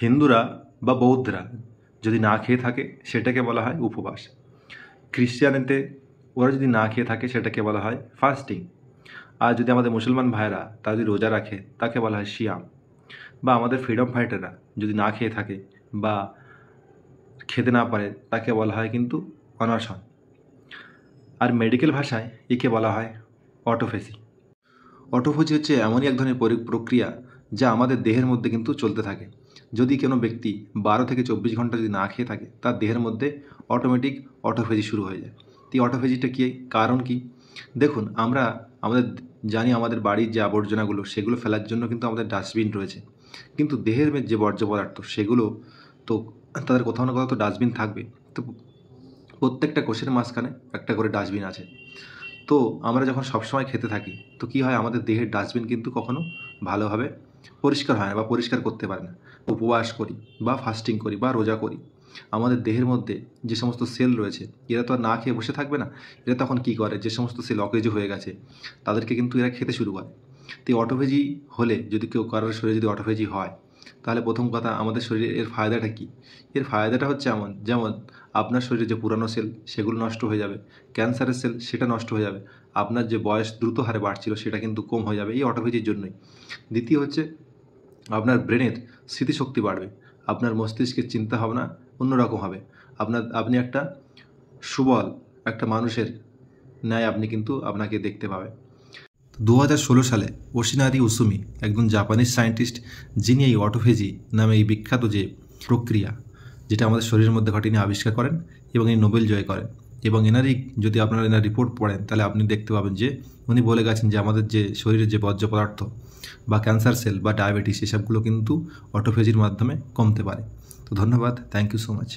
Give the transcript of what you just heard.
হিন্দুরা বা বৌদ্ধরা যদি না খেয়ে থাকে সেটাকে বলা হয় উপবাস। খ্রিশ্চানিতে ওরা যদি না খেয়ে থাকে সেটাকে বলা হয় ফাস্টিং। আর যদি আমাদের মুসলমান ভাইরা তারা যদি রোজা রাখে তাকে বলা হয় সিয়াম। বা আমাদের ফ্রিডম ফাইটাররা যদি না খেয়ে থাকে বা খেতে না পারে তাকে বলা হয় কিন্তু অনশন। আর মেডিকেল ভাষায় একে বলা হয় অটোফেজি। অটোফেজি হচ্ছে এমনই এক ধরনের প্রক্রিয়া যা আমাদের দেহের মধ্যে কিন্তু চলতে থাকে। যদি কোনো ব্যক্তি 12 থেকে 24 ঘন্টা যদি না খেয়ে থাকে তার দেহের মধ্যে অটোমেটিক অটোফেজি শুরু হয়ে যায়। তো এই অটোফেজিটা কী, কারণ কি? দেখুন, আমরা আমাদের জানি আমাদের বাড়ির যে আবর্জনাগুলো সেগুলো ফেলার জন্য কিন্তু আমাদের ডাস্টবিন রয়েছে, কিন্তু দেহের যে বর্জ্য পদার্থ সেগুলো তো তাদের কোথাও না কোথাও তো ডাস্টবিন থাকবে। তো প্রত্যেকটা কোষের মাঝখানে একটা করে ডাস্টবিন আছে। তো আমরা যখন সবসময় খেতে থাকি তো কী হয়, আমাদের দেহের ডাস্টবিন কিন্তু কখনো ভালোভাবে পরিষ্কার হয় না বা পরিষ্কার করতে পারে না। উপবাস করি বা ফাস্টিং করি বা রোজা করি, আমাদের দেহের মধ্যে যে সমস্ত সেল রয়েছে এরা তো আর না খেয়ে বসে থাকবে না। এরা তখন কী করে, যে সমস্ত সেল অকেজো হয়ে গেছে তাদেরকে কিন্তু এরা খেতে শুরু করে। তো এই অটোফেজি হলে, যদি কেউ কারোর শরীরে যদি অটোফেজি হয়, তাহলে প্রথম কথা আমাদের শরীরে এর ফায়দাটা কী? এর ফায়দাটা হচ্ছে যেমন আপনার শরীরে যে পুরানো সেল সেগুলো নষ্ট হয়ে যাবে, ক্যান্সারের সেল সেটা নষ্ট হয়ে যাবে, আপনার যে বয়স দ্রুত হারে বাড়ছিল সেটা কিন্তু কম হয়ে যাবে এই অটোফেজির জন্যই। দ্বিতীয় হচ্ছে আপনার ব্রেনের স্মৃতিশক্তি বাড়বে, আপনার মস্তিষ্কের চিন্তাভাবনা অন্যরকম হবে, আপনি একটা সুবল একটা মানুষের ন্যায় আপনি কিন্তু আপনাকে দেখতে পাবে। 2016 সালে ওশিনারি উসুমি, একজন জাপানিজ সায়েন্টিস্ট, যিনি এই অটোফেজি নামে এই বিখ্যাত যে প্রক্রিয়া যেটা আমাদের শরীরের মধ্যে ঘটে নিয়ে আবিষ্কার করেন এবং এই নোবেল জয় করেন। এবং এনারই যদি আপনারা এনার রিপোর্ট পড়েন তাহলে আপনি দেখতে পাবেন যে উনি বলে গেছেন যে আমাদের যে শরীরের যে বর্জ্য পদার্থ বা ক্যান্সার সেল বা ডায়াবেটিস এসবগুলো কিন্তু অটোফেজির মাধ্যমে কমতে পারে। তো ধন্যবাদ, থ্যাংক ইউ সো মাচ।